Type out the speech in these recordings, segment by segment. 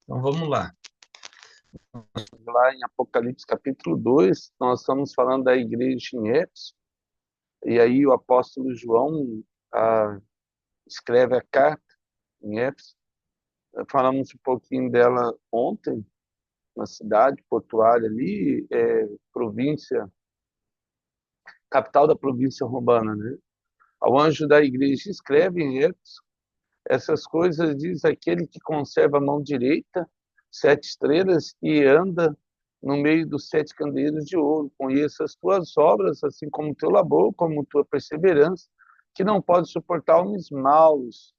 Então vamos lá. Lá em Apocalipse capítulo 2, nós estamos falando da igreja em Éfeso, e aí o apóstolo João ah, escreve a carta em Éfeso. Falamos um pouquinho dela ontem, na cidade portuária ali, província, capital da província romana, né? Ao anjo da igreja escreve em Éfeso, essas coisas diz aquele que conserva a mão direita, 7 estrelas, e anda no meio dos 7 candeeiros de ouro. Conheça as tuas obras, assim como o teu labor, como tua perseverança, que não pode suportar homens maus,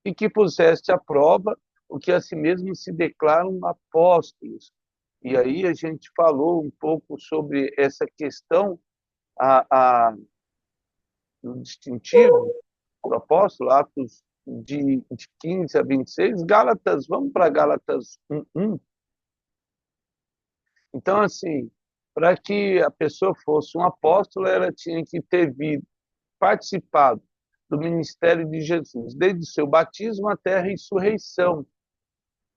e que puseste à prova o que a si mesmo se declaram apóstolos. E aí a gente falou um pouco sobre essa questão, do distintivo do apóstolo, Atos de 15 a 26, Gálatas, vamos para Gálatas 1:1. Então, assim, para que a pessoa fosse um apóstolo, ela tinha que ter participado do ministério de Jesus, desde o seu batismo até a ressurreição.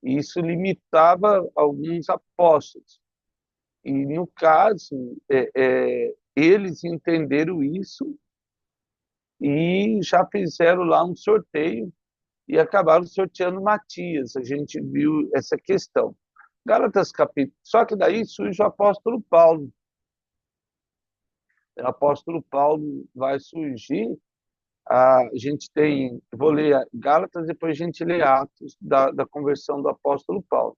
E isso limitava alguns apóstolos. E, no caso, eles entenderam isso e já fizeram lá um sorteio e acabaram sorteando Matias. A gente viu essa questão. Gálatas capítulo. Só que daí surge o apóstolo Paulo. O apóstolo Paulo vai surgir. A gente tem, vou ler Gálatas, depois a gente lê Atos da conversão do apóstolo Paulo.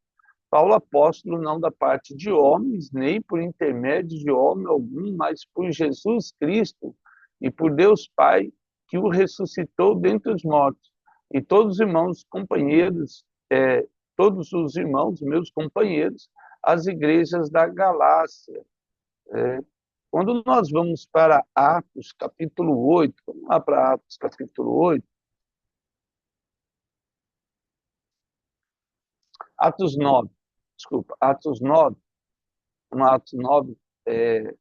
Paulo apóstolo não da parte de homens, nem por intermédio de homem algum, mas por Jesus Cristo e por Deus Pai, que o ressuscitou dentre os mortos. E todos os irmãos, companheiros, todos os irmãos, meus companheiros, as igrejas da Galácia. Quando nós vamos para Atos, capítulo 8, vamos lá para Atos, capítulo 8, Atos 9, desculpa, Atos 9, Atos 9, é,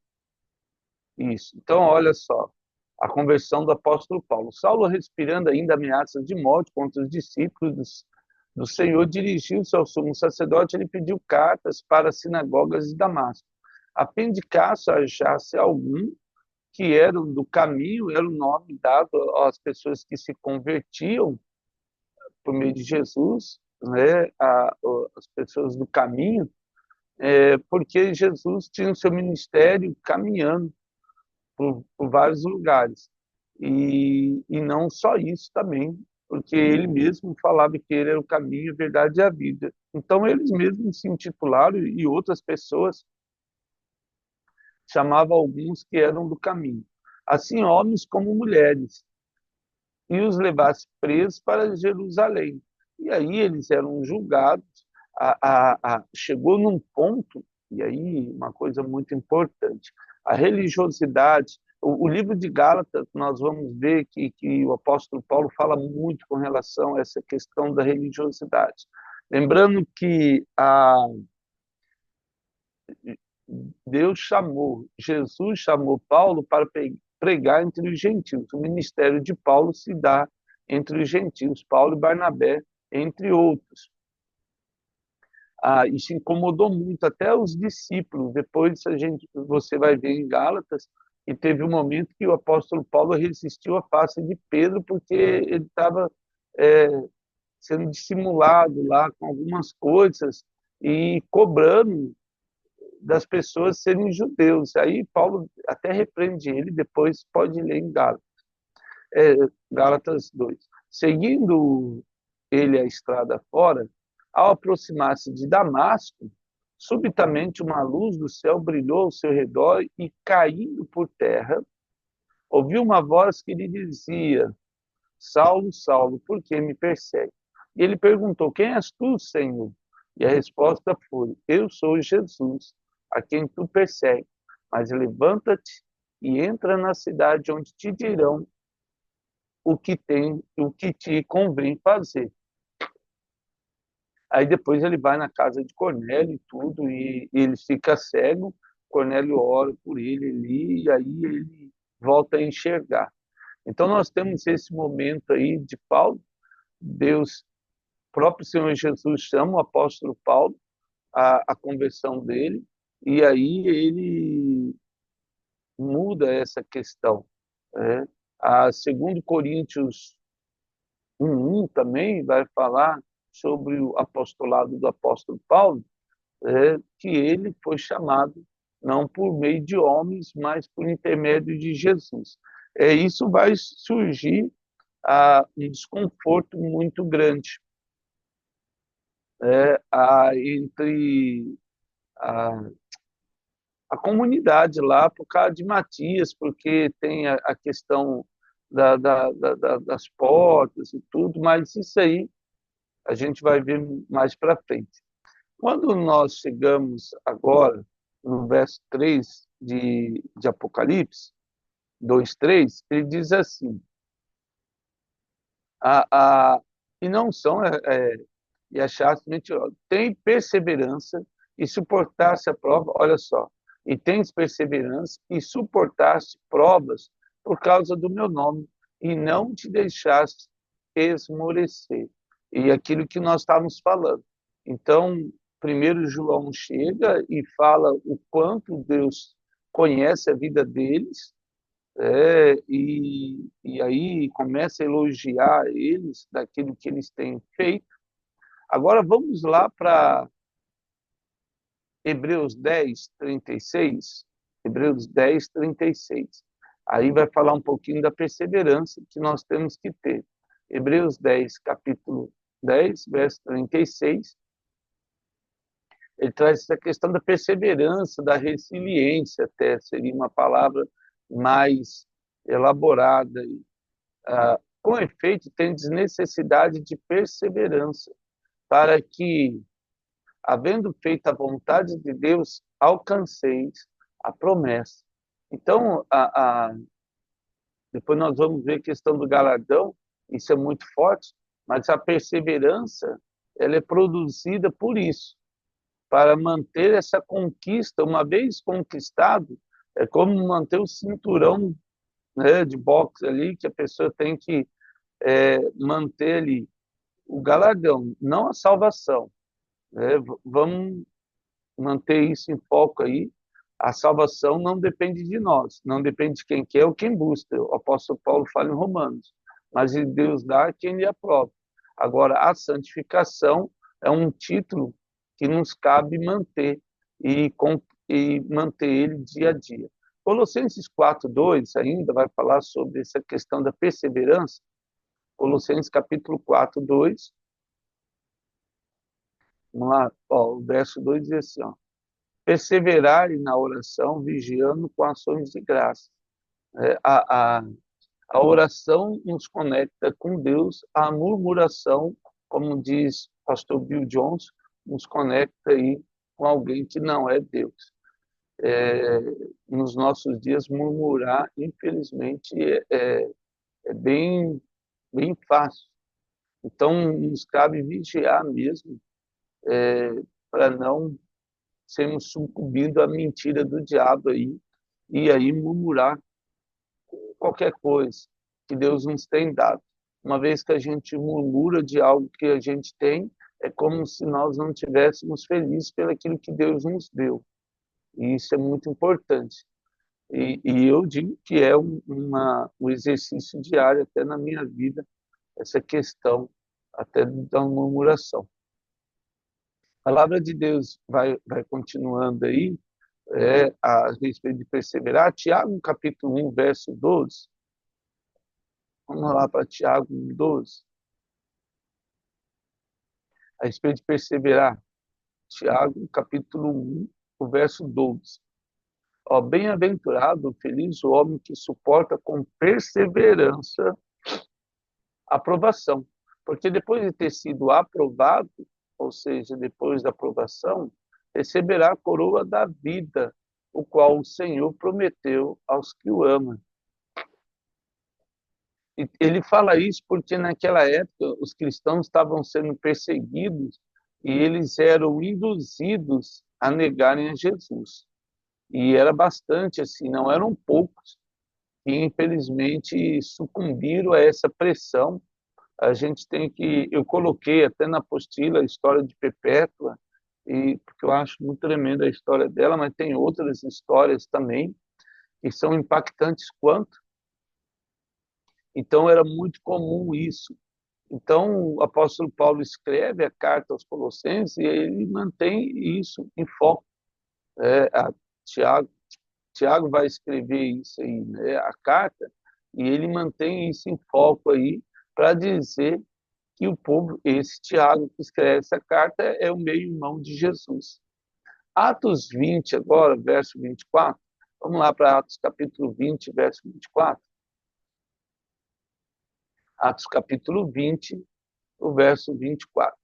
isso. Então, olha só, a conversão do apóstolo Paulo. Saulo, respirando ainda ameaças de morte contra os discípulos do Senhor, dirigiu-se ao sumo sacerdote e lhe pediu cartas para as sinagogas de Damasco, a fim de caso achasse algum que eram do caminho, era o nome dado às pessoas que se convertiam por meio de Jesus, né, as pessoas do caminho, porque Jesus tinha o seu ministério caminhando por vários lugares. E não só isso também, porque ele mesmo falava que ele era o caminho, a verdade e a vida. Então, eles mesmos se intitularam, e outras pessoas chamavam alguns que eram do caminho. Assim, homens como mulheres, e os levasse presos para Jerusalém. E aí eles eram julgados. Chegou num ponto, e aí uma coisa muito importante, a religiosidade. O livro de Gálatas, nós vamos ver que o apóstolo Paulo fala muito com relação a essa questão da religiosidade. Lembrando que Deus chamou, Jesus chamou Paulo para pregar entre os gentios. O ministério de Paulo se dá entre os gentios, Paulo e Barnabé, entre outros. Isso incomodou muito até os discípulos. Depois você vai ver em Gálatas que teve um momento que o apóstolo Paulo resistiu à face de Pedro porque ele estava é, sendo dissimulado lá com algumas coisas e cobrando das pessoas serem judeus. Aí Paulo até repreende ele, depois pode ler em Gálatas, Gálatas 2. Seguindo ele a estrada fora, ao aproximar-se de Damasco, subitamente uma luz do céu brilhou ao seu redor e, caindo por terra, ouviu uma voz que lhe dizia: Saulo, Saulo, por que me persegue? E ele perguntou: Quem és tu, Senhor? E a resposta foi: Eu sou Jesus, a quem tu persegue. Mas levanta-te e entra na cidade, onde te dirão o que te convém fazer. Aí depois ele vai na casa de Cornélio e tudo, e ele fica cego. Cornélio ora por ele ali, e aí ele volta a enxergar. Então nós temos esse momento aí de Paulo, Deus próprio Senhor Jesus chama o apóstolo Paulo à conversão dele, e aí ele muda essa questão, né? A 2 Coríntios 1:1 também vai falar sobre o apostolado do apóstolo Paulo, que ele foi chamado não por meio de homens, mas por intermédio de Jesus. Isso vai surgir um desconforto muito grande entre a, a comunidade lá, por causa de Matias, porque tem a questão das portas e tudo, mas isso aí a gente vai ver mais para frente. Quando nós chegamos agora no verso 3 de Apocalipse 2:3, ele diz assim, e não são e achados mentirosos. Tem perseverança e suportasse a prova, olha só, e tens perseverança e suportaste provas por causa do meu nome, e não te deixaste esmorecer. E aquilo que nós estávamos falando. Então, primeiro João chega e fala o quanto Deus conhece a vida deles, e aí começa a elogiar eles daquilo que eles têm feito. Agora vamos lá para Hebreus 10:36. Hebreus 10:36. Aí vai falar um pouquinho da perseverança que nós temos que ter. Hebreus 10, capítulo 10, verso 36. Ele traz essa questão da perseverança, da resiliência, até seria uma palavra mais elaborada. Com efeito, tendes necessidade de perseverança, para que, havendo feito a vontade de Deus, alcanceis a promessa. Então, depois nós vamos ver a questão do galardão, isso é muito forte, mas a perseverança ela é produzida por isso, para manter essa conquista. Uma vez conquistado, é como manter o cinturão, né, de boxe ali, que a pessoa tem que manter ali o galardão, não a salvação. Vamos manter isso em foco aí. A salvação não depende de nós, não depende de quem quer ou quem busca. O apóstolo Paulo fala em Romanos, mas Deus dá a quem lhe aprova. Agora, a santificação é um título que nos cabe manter e manter ele dia a dia. Colossenses 4:2 ainda vai falar sobre essa questão da perseverança. Colossenses capítulo 4:2. Vamos lá, o verso 2 diz assim, perseverarem na oração, vigiando com ações de graça. A oração nos conecta com Deus, a murmuração, como diz o pastor Bill Johnson, nos conecta aí com alguém que não é Deus. Nos nossos dias, murmurar, infelizmente, é bem fácil. Então, nos cabe vigiar mesmo, para não sermos sucumbindo à mentira do diabo aí, e aí murmurar qualquer coisa que Deus nos tem dado. Uma vez que a gente murmura de algo que a gente tem, é como se nós não estivéssemos felizes pelo aquilo que Deus nos deu. E isso é muito importante. E eu digo que é um exercício diário, até na minha vida, essa questão até da murmuração. A palavra de Deus vai continuando aí, a respeito de perseverar. Tiago, capítulo 1, verso 12. Vamos lá para Tiago 1:12. A respeito de perseverar. Tiago, capítulo 1, o verso 12. Bem-aventurado, feliz o homem que suporta com perseverança a provação. Porque depois de ter sido aprovado, ou seja, depois da aprovação, receberá a coroa da vida, o qual o Senhor prometeu aos que o amam. E ele fala isso porque naquela época os cristãos estavam sendo perseguidos e eles eram induzidos a negarem a Jesus. E era bastante assim, não eram poucos que infelizmente sucumbiram a essa pressão a gente tem que... Eu coloquei até na apostila a história de Perpétua, porque eu acho muito tremenda a história dela, mas tem outras histórias também que são impactantes quanto. Então, era muito comum isso. Então, o apóstolo Paulo escreve a carta aos Colossenses e ele mantém isso em foco. A Tiago, Tiago vai escrever isso aí, né, a carta, e ele mantém isso em foco aí para dizer que o povo, esse Tiago que escreve essa carta, é o meio-irmão de Jesus. Atos 20, agora, verso 24. Vamos lá para Atos capítulo 20, verso 24. Atos capítulo 20, o verso 24.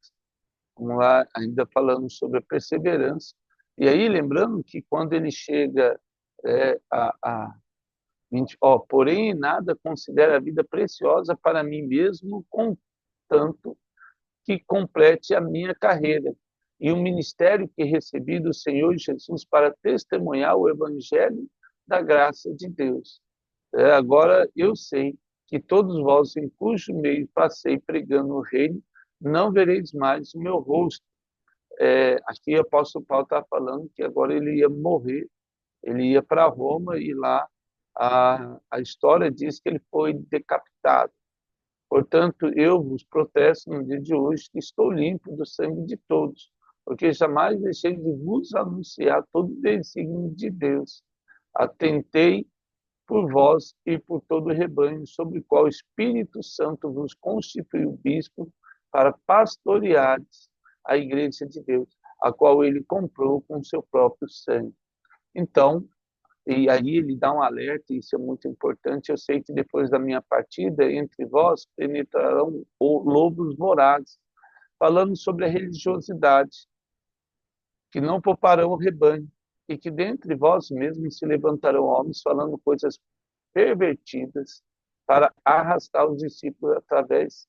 Vamos lá, ainda falando sobre a perseverança. E aí, lembrando que quando ele chega a 20, porém, nada considera a vida preciosa para mim mesmo, contanto que complete a minha carreira e o ministério que recebi do Senhor Jesus para testemunhar o evangelho da graça de Deus. Agora eu sei que todos vós, em cujo meio passei pregando o reino, não vereis mais o meu rosto. Aqui o apóstolo Paulo está falando que agora ele ia morrer, ele ia para Roma e lá a história diz que ele foi decapitado. Portanto, eu vos protesto no dia de hoje que estou limpo do sangue de todos, porque jamais deixei de vos anunciar todo o desígnio de Deus. Atentei por vós e por todo o rebanho, sobre o qual o Espírito Santo vos constituiu bispo para pastoreares a igreja de Deus, a qual ele comprou com seu próprio sangue. Então, e aí ele dá um alerta, e isso é muito importante. Eu sei que depois da minha partida, entre vós penetrarão lobos vorazes, falando sobre a religiosidade, que não pouparão o rebanho, e que dentre vós mesmos se levantarão homens falando coisas pervertidas para arrastar os discípulos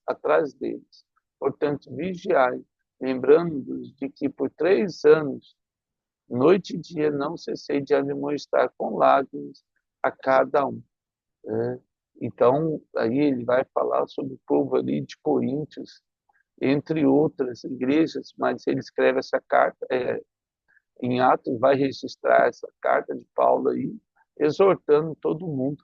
atrás deles. Portanto, vigiai, lembrando-vos de que por 3 anos, noite e dia, não cessei de admoestar com lágrimas a cada um. Então, aí ele vai falar sobre o povo ali de Coríntios, entre outras igrejas, mas ele escreve essa carta, em Atos, vai registrar essa carta de Paulo aí, exortando todo mundo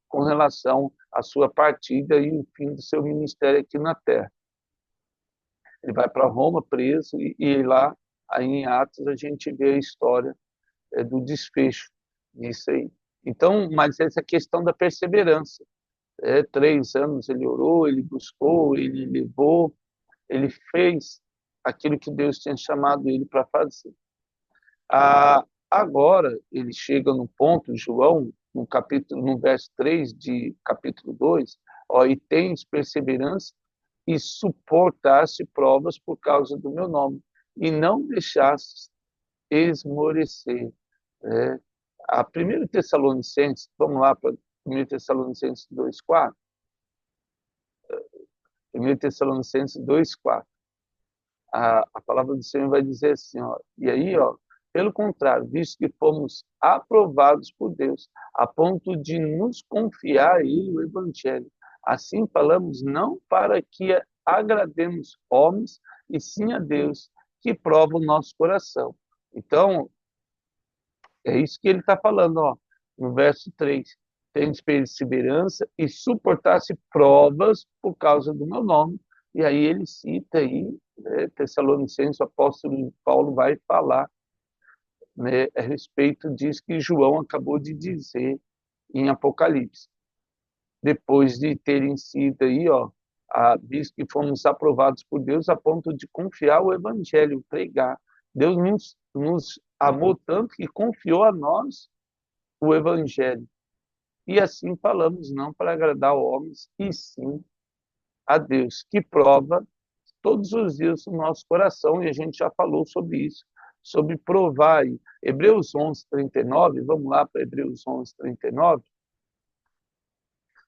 com relação à sua partida e o fim do seu ministério aqui na Terra. Ele vai para Roma preso e lá, aí em Atos, a gente vê a história do desfecho disso aí. Então, mas essa questão da perseverança. 3 anos ele orou, ele buscou, ele levou, ele fez aquilo que Deus tinha chamado ele para fazer. Agora ele chega no ponto, João, no verso 3 de capítulo 2, e tens perseverança e suportaste provas por causa do meu nome, e não deixaste esmorecer. A 1 Tessalonicenses, vamos lá para 1 Tessalonicenses 2,4. 1 Tessalonicenses 2,4. A palavra do Senhor vai dizer assim, e aí, pelo contrário, visto que fomos aprovados por Deus, a ponto de nos confiar a Ele o Evangelho. Assim falamos não para que agrademos homens, e sim a Deus, que prova o nosso coração. Então, é isso que ele está falando, no verso 3. Tendes perseverança e suportasse provas por causa do meu nome. E aí ele cita aí, Tessalonicenses, o apóstolo Paulo vai falar, a respeito disso que João acabou de dizer em Apocalipse. Depois de terem sido aí, visto que fomos aprovados por Deus a ponto de confiar o evangelho, pregar. Deus nos amou tanto que confiou a nós o evangelho. E assim falamos não para agradar homens, e sim a Deus, que prova todos os dias o nosso coração, e a gente já falou sobre isso, sobre provar. Hebreus 11:39, vamos lá para Hebreus 11:39.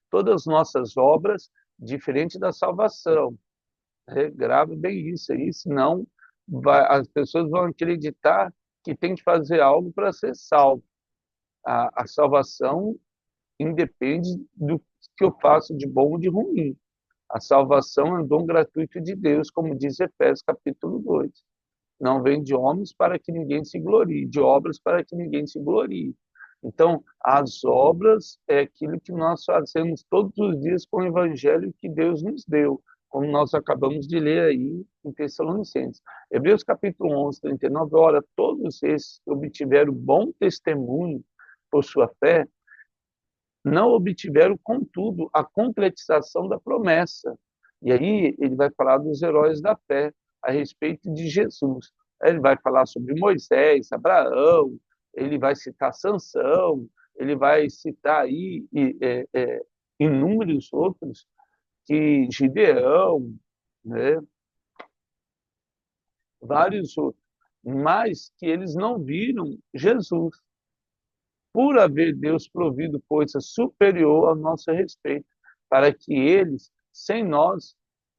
Todas as nossas obras, diferente da salvação. Grave bem isso aí, senão as pessoas vão acreditar que tem que fazer algo para ser salvo. A salvação independe do que eu faço de bom ou de ruim. A salvação é um dom gratuito de Deus, como diz Efésios capítulo 2. Não vem de homens para que ninguém se glorie, de obras para que ninguém se glorie. Então, as obras é aquilo que nós fazemos todos os dias com o evangelho que Deus nos deu, como nós acabamos de ler aí em Tessalonicenses. Hebreus capítulo 11, 39, ora, todos esses obtiveram bom testemunho por sua fé, não obtiveram, contudo, a concretização da promessa. E aí ele vai falar dos heróis da fé a respeito de Jesus. Ele vai falar sobre Moisés, Abraão, ele vai citar Sansão, ele vai citar aí inúmeros outros, que Gideão, né? Vários outros, mas que eles não viram Jesus, por haver Deus provido coisa superior ao nosso respeito, para que eles, sem nós,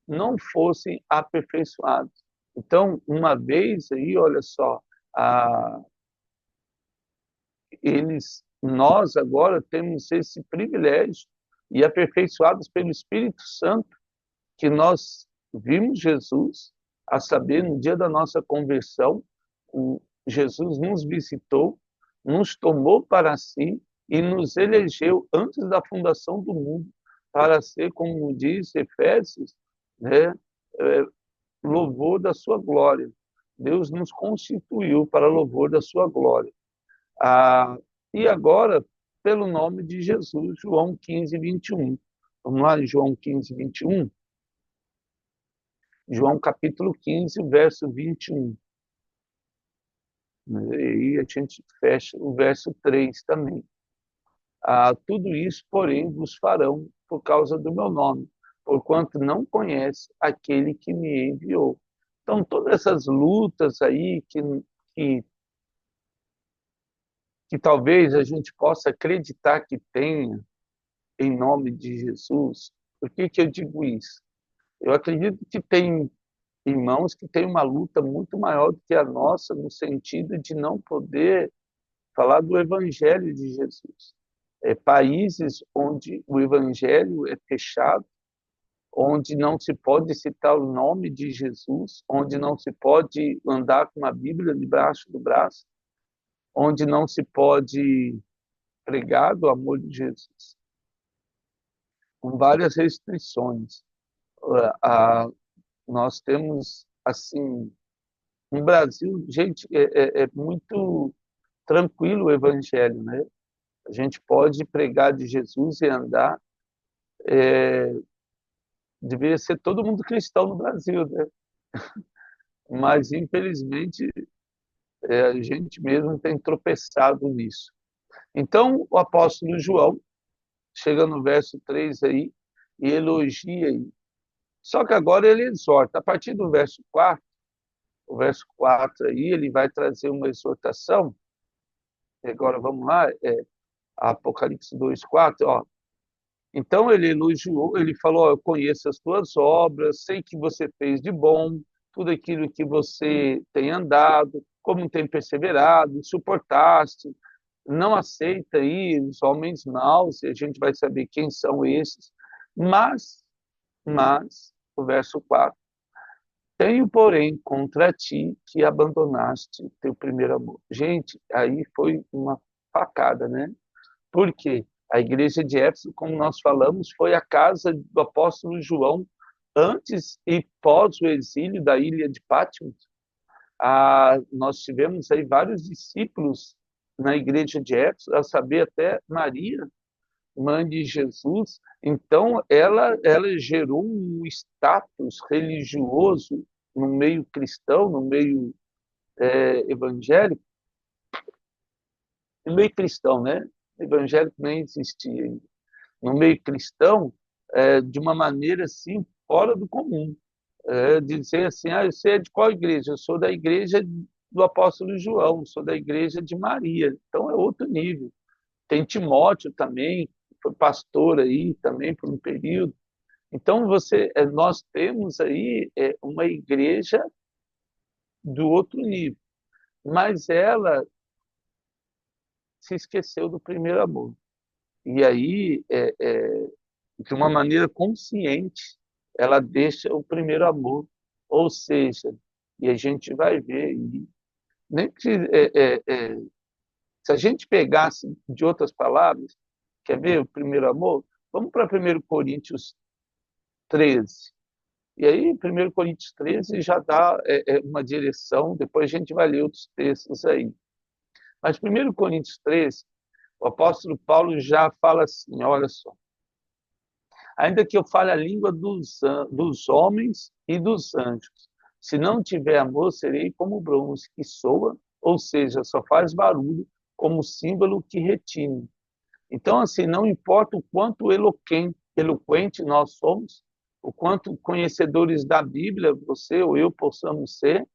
não fossem aperfeiçoados. Então, uma vez aí, olha só, nós agora temos esse privilégio e aperfeiçoados pelo Espírito Santo, que nós vimos Jesus, a saber, no dia da nossa conversão, Jesus nos visitou, nos tomou para si e nos elegeu antes da fundação do mundo para ser, como diz Efésios, né, louvor da sua glória. Deus nos constituiu para louvor da sua glória. E agora, pelo nome de Jesus, João 15, 21. Vamos lá, João 15, 21. João capítulo 15, verso 21. E aí a gente fecha o verso 3 também. Tudo isso, porém, vos farão por causa do meu nome, porquanto não conhece aquele que me enviou. Então, todas essas lutas aí que, que talvez a gente possa acreditar que tenha em nome de Jesus, por que que eu digo isso? Eu acredito que tem irmãos que têm uma luta muito maior do que a nossa, no sentido de não poder falar do Evangelho de Jesus. Países onde o Evangelho é fechado, onde não se pode citar o nome de Jesus, onde não se pode andar com uma Bíblia debaixo do braço, onde não se pode pregar do amor de Jesus, com várias restrições. Nós temos, assim, no Brasil, gente, é muito tranquilo o Evangelho, né? A gente pode pregar de Jesus e andar. Deveria ser todo mundo cristão no Brasil, né? Mas, infelizmente, a gente mesmo tem tropeçado nisso. Então, o apóstolo João chega no verso 3 aí e elogia aí. Só que agora ele exorta. A partir do verso 4, o verso 4 aí, ele vai trazer uma exortação. Agora, vamos lá, Apocalipse 2, 4, ó. Então ele elogiou, ele falou: eu conheço as tuas obras, sei que você fez de bom, tudo aquilo que você tem andado, como tem perseverado, suportaste, não aceita aí os homens maus, e a gente vai saber quem são esses. Mas, o verso 4, tenho, porém, contra ti que abandonaste teu primeiro amor. Gente, aí foi uma facada, né? Por quê? A igreja de Éfeso, como nós falamos, foi a casa do apóstolo João antes e pós o exílio da ilha de Patmos. Nós tivemos aí vários discípulos na igreja de Éfeso, a saber até Maria, mãe de Jesus. Então, ela gerou um status religioso no meio cristão, no meio evangélico, no meio cristão, né? Evangélico nem existia ainda. No meio cristão, de uma maneira assim, fora do comum. Dizer assim, você é de qual igreja? Eu sou da igreja do apóstolo João, sou da igreja de Maria. Então, é outro nível. Tem Timóteo também, foi pastor aí também por um período. Então, nós temos aí uma igreja do outro nível, mas ela se esqueceu do primeiro amor. E aí, de uma maneira consciente, ela deixa o primeiro amor. Ou seja, e a gente vai ver, e nem que, se a gente pegasse de outras palavras, quer ver o primeiro amor? Vamos para 1 Coríntios 13. E aí, 1 Coríntios 13 já dá uma direção, depois a gente vai ler outros textos aí. Mas 1 Coríntios 13, o apóstolo Paulo já fala assim, olha só, ainda que eu fale a língua dos homens e dos anjos, se não tiver amor, serei como bronze que soa, ou seja, só faz barulho, como símbolo que retine. Então, assim, não importa o quanto eloquente nós somos, o quanto conhecedores da Bíblia, você ou eu possamos ser,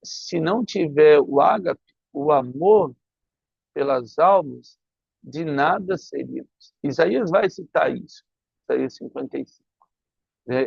se não tiver o ágape, o amor pelas almas, de nada seríamos. Isaías vai citar isso, Isaías 55.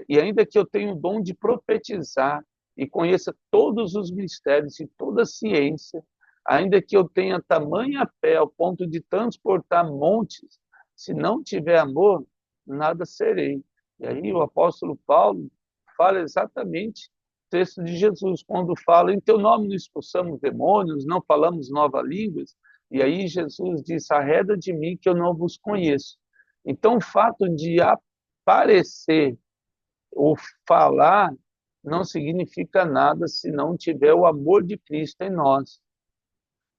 E ainda que eu tenha o dom de profetizar e conheça todos os mistérios e toda a ciência, ainda que eu tenha tamanha fé ao ponto de transportar montes, se não tiver amor, nada serei. E aí o apóstolo Paulo fala exatamente o texto de Jesus, quando fala, em teu nome não expulsamos demônios, não falamos novas línguas, e aí Jesus diz, arreda de mim que eu não vos conheço. Então o fato de aparecer ou falar não significa nada se não tiver o amor de Cristo em nós.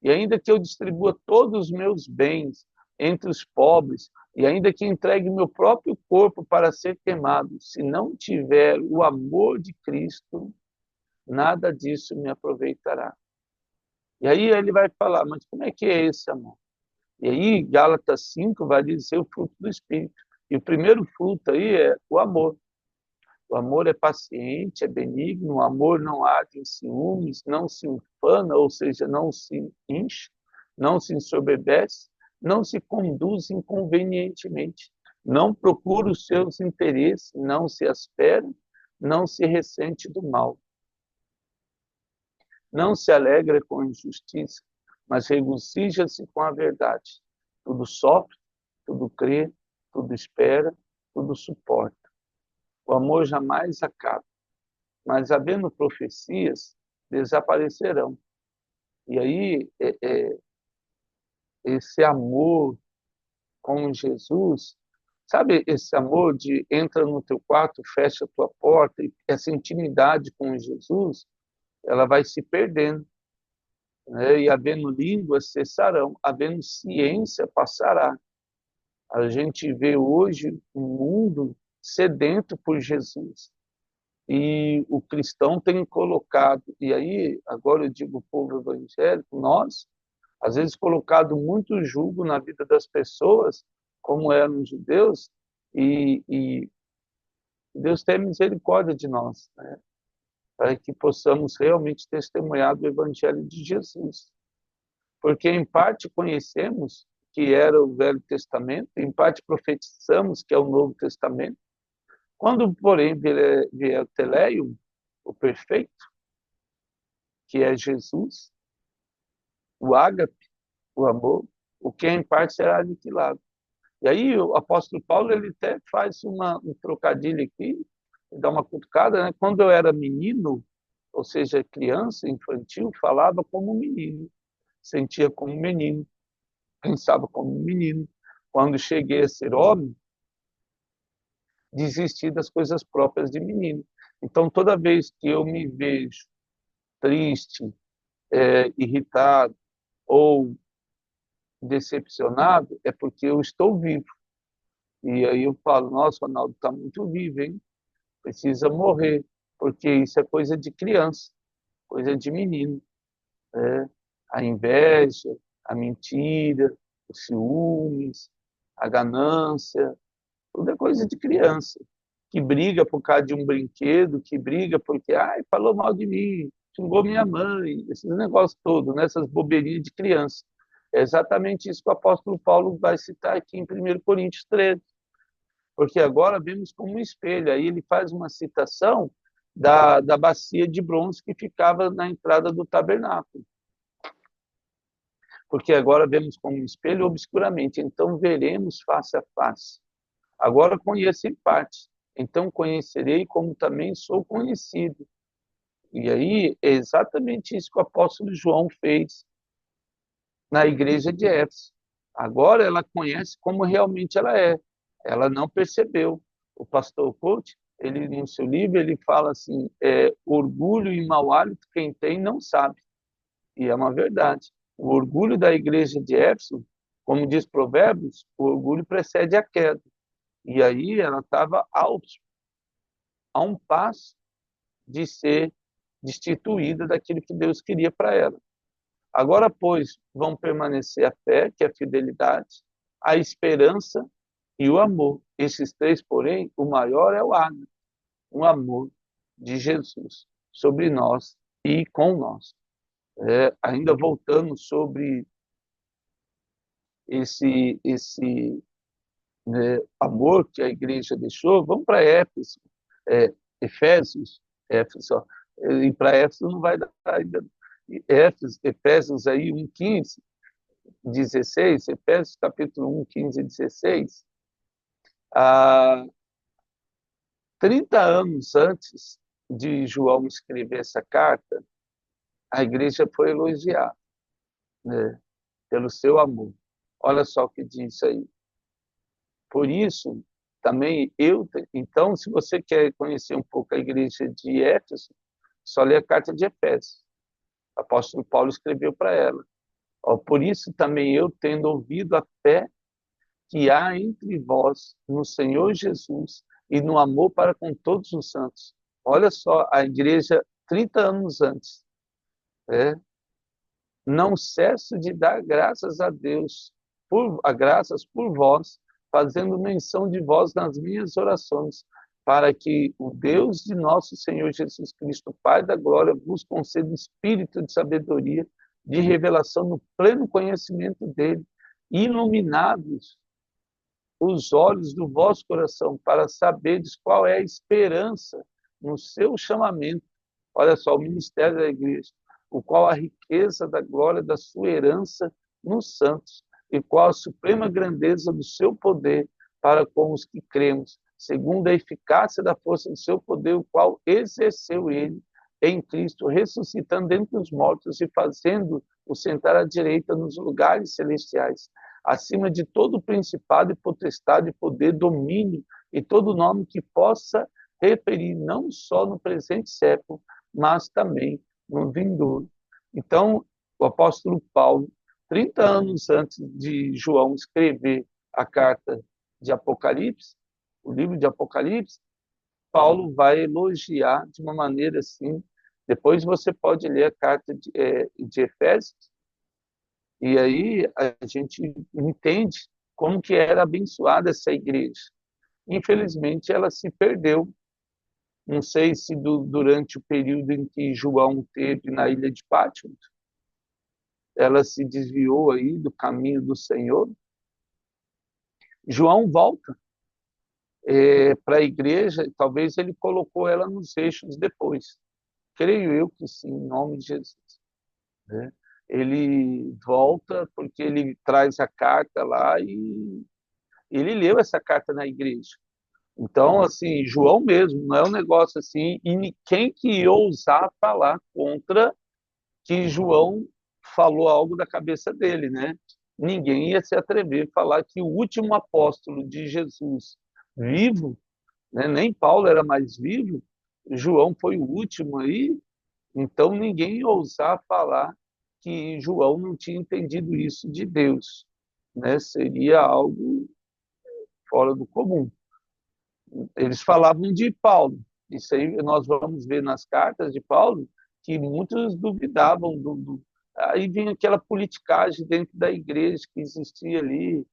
E ainda que eu distribua todos os meus bens entre os pobres, e ainda que entregue meu próprio corpo para ser queimado, se não tiver o amor de Cristo, nada disso me aproveitará. E aí ele vai falar, mas como é que é esse amor? E aí Gálatas 5 vai dizer o fruto do Espírito. E o primeiro fruto aí é o amor. O amor é paciente, é benigno, o amor não arde em ciúmes, não se ufana, ou seja, não se enche, não se ensoberbece, não se conduz inconvenientemente, não procura os seus interesses, não se espera, não se ressente do mal, não se alegra com a injustiça, mas regozija-se com a verdade. Tudo sofre, tudo crê, tudo espera, tudo suporta. O amor jamais acaba, mas havendo profecias, desaparecerão. E aí, esse amor com Jesus, sabe esse amor de entra no teu quarto, fecha a tua porta, e essa intimidade com Jesus, ela vai se perdendo. Né? E havendo línguas, cessarão, havendo ciência, passará. A gente vê hoje um mundo sedento por Jesus. E o cristão tem colocado, e aí, agora eu digo o povo evangélico, nós, às vezes, colocado muito jugo na vida das pessoas, como eram os judeus, e Deus tem misericórdia de nós, né? Para que possamos realmente testemunhar do Evangelho de Jesus. Porque, em parte, conhecemos que era o Velho Testamento, em parte, profetizamos que é o Novo Testamento. Quando, porém, vier o Teleion, o perfeito, que é Jesus, o ágape, o amor, o que é em parte será aniquilado. E aí o apóstolo Paulo ele até faz um trocadilho aqui, dá uma cutucada, né? Quando eu era menino, ou seja, criança, infantil, falava como menino, sentia como menino, pensava como menino. Quando cheguei a ser homem, desisti das coisas próprias de menino. Então, toda vez que eu me vejo triste, irritado ou decepcionado, é porque eu estou vivo. E aí eu falo, nossa, o Ronaldo está muito vivo, hein? Precisa morrer, porque isso é coisa de criança, coisa de menino. Né? A inveja, a mentira, os ciúmes, a ganância, tudo é coisa de criança, que briga por causa de um brinquedo, que briga porque, ai, falou mal de mim, xingou minha mãe, esses negócios todos, né? Essas bobeirinhas de criança. É exatamente isso que o apóstolo Paulo vai citar aqui em 1 Coríntios 13, porque agora vemos como um espelho. Aí ele faz uma citação da bacia de bronze que ficava na entrada do tabernáculo. Porque agora vemos como um espelho obscuramente, então veremos face a face. Agora conheço em parte, então conhecerei como também sou conhecido. E aí é exatamente isso que o apóstolo João fez na igreja de Éfeso. Agora ela conhece como realmente ela é. Ela não percebeu. O pastor Coach, ele no seu livro, ele fala assim, orgulho e mau hálito quem tem não sabe. E é uma verdade. O orgulho da igreja de Éfeso, como diz Provérbios, o orgulho precede a queda. E aí ela estava a um passo de ser destituída daquilo que Deus queria para ela. Agora, pois, vão permanecer a fé, que é a fidelidade, a esperança e o amor. Esses três, porém, o maior é o amor de Jesus sobre nós e com nós. Ainda voltando sobre esse amor que a igreja deixou, vamos para Éfeso, Efésios, Éfeso, ó, e para Éfeso não vai dar ainda. Efésios aí 1:15, 16, Efésios capítulo 1, 15 e 16, há 30 anos antes de João escrever essa carta, a igreja foi elogiada, né, pelo seu amor. Olha só o que diz aí. Por isso, também então, se você quer conhecer um pouco a igreja de Éfeso, só lê a carta de Efésios. O apóstolo Paulo escreveu para ela. Por isso também eu, tendo ouvido a fé que há entre vós no Senhor Jesus e no amor para com todos os santos. Olha só, a igreja 30 anos antes. Não cesso de dar graças a Deus, graças por vós, fazendo menção de vós nas minhas orações, para que o Deus de nosso Senhor Jesus Cristo, Pai da glória, vos conceda espírito de sabedoria, de revelação no pleno conhecimento dele, iluminados os olhos do vosso coração, para saberdes qual é a esperança no seu chamamento. Olha só, o ministério da igreja, o qual a riqueza da glória da sua herança nos santos, e qual a suprema grandeza do seu poder para com os que cremos, segundo a eficácia da força do seu poder, o qual exerceu ele em Cristo, ressuscitando dentre os mortos e fazendo-o sentar à direita nos lugares celestiais, acima de todo principado e potestade, poder, domínio e todo nome que possa referir não só no presente século, mas também no vindouro. Então, o apóstolo Paulo, 30 anos antes de João escrever a carta de Apocalipse, o livro de Apocalipse, Paulo vai elogiar de uma maneira assim. Depois você pode ler a carta de Efésios, e aí a gente entende como que era abençoada essa igreja. Infelizmente, ela se perdeu. Não sei se durante o período em que João teve na ilha de Patmos, ela se desviou aí do caminho do Senhor. João volta para a igreja, talvez ele colocou ela nos eixos depois. Creio eu que sim, em nome de Jesus. Né? Ele volta porque ele traz a carta lá e ele leu essa carta na igreja. Então, assim, João mesmo, não é um negócio assim, e quem que ia ousar falar contra que João falou algo da cabeça dele, né? Ninguém ia se atrever a falar que o último apóstolo de Jesus vivo, né? Nem Paulo era mais vivo, João foi o último aí, então ninguém ia ousar falar que João não tinha entendido isso de Deus, né? Seria algo fora do comum. Eles falavam de Paulo. Isso aí nós vamos ver nas cartas de Paulo, que muitos duvidavam Aí vinha aquela politicagem dentro da igreja que existia ali.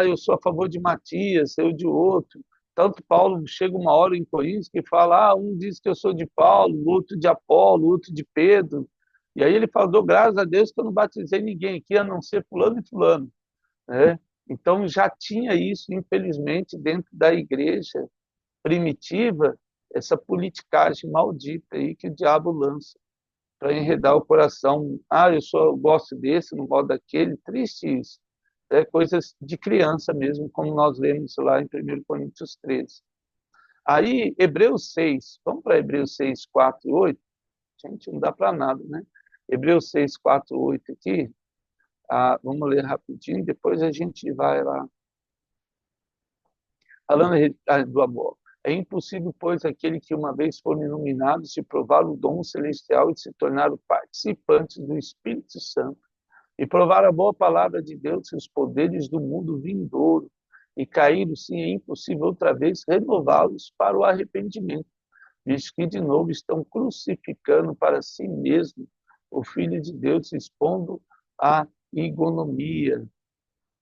Eu sou a favor de Matias, eu de outro. Tanto Paulo chega uma hora em Coríntios que fala, um diz que eu sou de Paulo, outro de Apolo, outro de Pedro. E aí ele falou, graças a Deus que eu não batizei ninguém aqui, a não ser fulano e fulano. Né? Então já tinha isso, infelizmente, dentro da igreja primitiva, essa politicagem maldita aí que o diabo lança para enredar o coração. Eu só gosto desse, não gosto daquele. Triste isso. Coisas de criança mesmo, como nós lemos lá em 1 Coríntios 13. Aí, Hebreus 6, vamos para Hebreus 6, 4 e 8? Gente, não dá para nada, né? Hebreus 6, 4 e 8 aqui. Vamos ler rapidinho, depois a gente vai lá. Falando do amor. É impossível, pois, aquele que uma vez for iluminado, se provar o dom celestial e se tornar o participante do Espírito Santo, e provar a boa palavra de Deus e os poderes do mundo vindouro, e caíram, sim, é impossível outra vez renová-los para o arrependimento, visto que de novo estão crucificando para si mesmo o Filho de Deus, expondo a ignomia.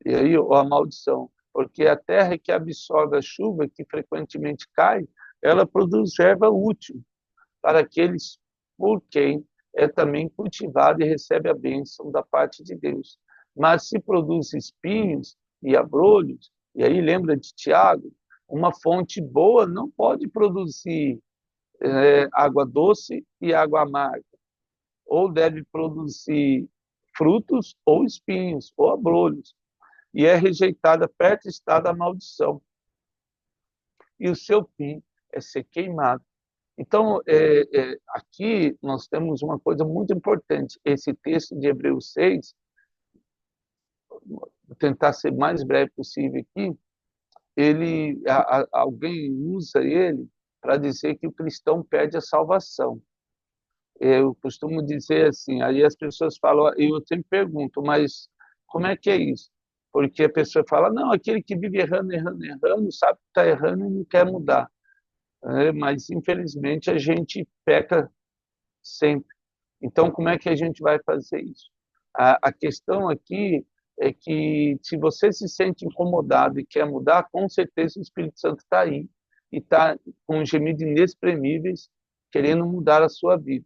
E aí, a maldição, porque a terra que absorve a chuva, que frequentemente cai, ela produz erva útil para aqueles por quem é também cultivado e recebe a bênção da parte de Deus. Mas se produz espinhos e abrolhos, e aí lembra de Tiago, uma fonte boa não pode produzir água doce e água amarga, ou deve produzir frutos ou espinhos ou abrolhos, e é rejeitada, perto está da maldição, e o seu fim é ser queimado. Então, aqui nós temos uma coisa muito importante. Esse texto de Hebreus 6, vou tentar ser mais breve possível aqui, alguém usa ele para dizer que o cristão perde a salvação. Eu costumo dizer assim, aí as pessoas falam, e eu sempre pergunto, mas como é que é isso? Porque a pessoa fala, não, aquele que vive errando, errando, errando, sabe que está errando e não quer mudar. Mas, infelizmente, a gente peca sempre. Então, como é que a gente vai fazer isso? A questão aqui é que, se você se sente incomodado e quer mudar, com certeza o Espírito Santo está aí e está com gemidos inexprimíveis, querendo mudar a sua vida.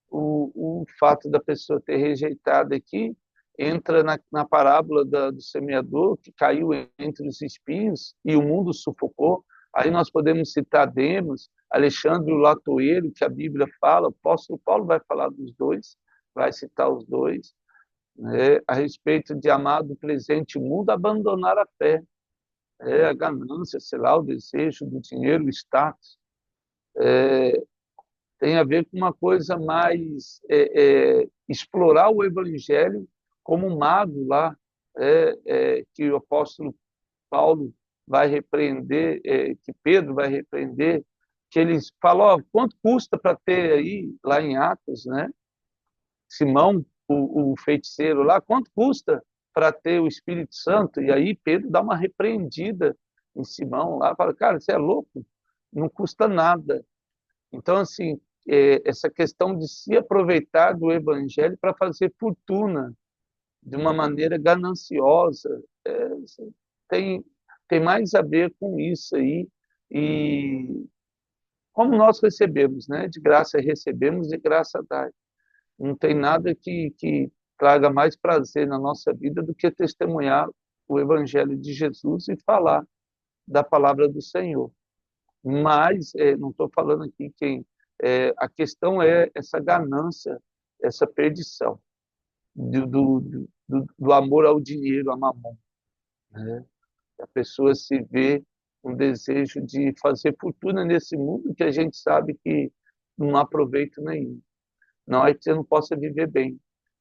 O fato da pessoa ter rejeitado aqui entra na parábola do semeador, que caiu entre os espinhos e o mundo sufocou. Aí nós podemos citar Demos, Alexandre o Latoeiro, que a Bíblia fala, o apóstolo Paulo vai falar dos dois, vai citar os dois, né, a respeito de amar do presente mundo, abandonar a fé, a ganância, sei lá, o desejo do dinheiro, o status. Tem a ver com uma coisa mais explorar o evangelho como um mago lá, que o apóstolo Paulo vai repreender, que Pedro vai repreender, que eles falam, ó, quanto custa para ter aí, lá em Atos, né? Simão, o feiticeiro lá, quanto custa para ter o Espírito Santo? E aí Pedro dá uma repreendida em Simão lá, fala, cara, você é louco, não custa nada. Então, assim, essa questão de se aproveitar do evangelho para fazer fortuna de uma maneira gananciosa, tem, tem mais a ver com isso aí. E como nós recebemos, né? De graça recebemos, de graça dai. Não tem nada que traga mais prazer na nossa vida do que testemunhar o evangelho de Jesus e falar da palavra do Senhor. Mas não estou falando aqui a questão é essa ganância, essa perdição do amor ao dinheiro, a mamon, né? A pessoa se vê um desejo de fazer fortuna nesse mundo que a gente sabe que não há proveito nenhum. Não é que você não possa viver bem,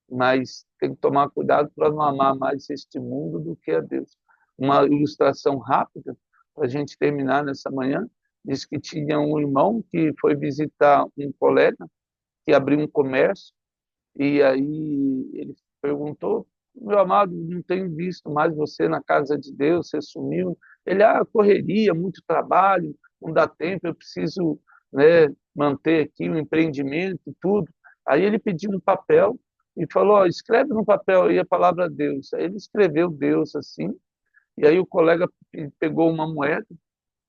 mas tem que tomar cuidado para não amar mais este mundo do que a Deus. Uma ilustração rápida, para a gente terminar nessa manhã, diz que tinha um irmão que foi visitar um colega que abriu um comércio, e aí ele perguntou, meu amado, não tenho visto mais você na casa de Deus, você sumiu. Ele, correria, muito trabalho, não dá tempo, eu preciso, né, manter aqui o empreendimento e tudo. Aí ele pediu um papel e falou, escreve no papel aí a palavra Deus. Aí ele escreveu Deus assim, e aí o colega pegou uma moeda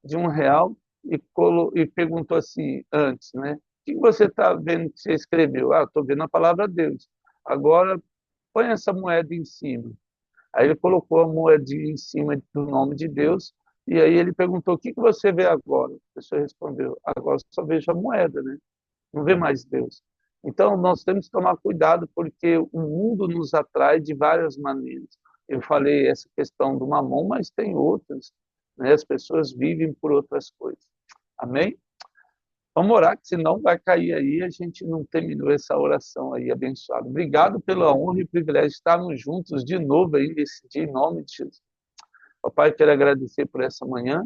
de R$ 1 e perguntou assim antes, né? O que você está vendo que você escreveu? Estou vendo a palavra Deus. Agora põe essa moeda em cima. Aí ele colocou a moedinha em cima do nome de Deus, e aí ele perguntou, o que você vê agora? A pessoa respondeu, agora só vejo a moeda, né? Não vê mais Deus. Então, nós temos que tomar cuidado, porque o mundo nos atrai de várias maneiras. Eu falei essa questão do mamon, mas tem outras, né? As pessoas vivem por outras coisas. Amém? Vamos orar, que senão vai cair aí, a gente não terminou essa oração aí abençoada. Obrigado pela honra e privilégio de estarmos juntos de novo aí nesse dia, em nome de Jesus. Papai, quero agradecer por essa manhã,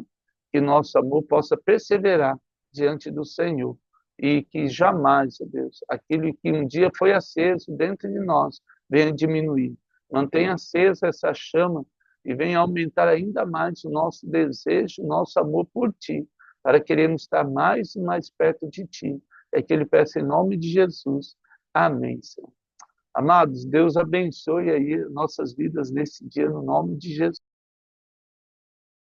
que nosso amor possa perseverar diante do Senhor e que jamais, ó Deus, aquilo que um dia foi aceso dentro de nós venha diminuir. Mantenha acesa essa chama e venha aumentar ainda mais o nosso desejo, o nosso amor por Ti, para querermos estar mais e mais perto de Ti. É que Ele peça em nome de Jesus. Amém, Senhor. Amados, Deus abençoe aí nossas vidas nesse dia, no nome de Jesus.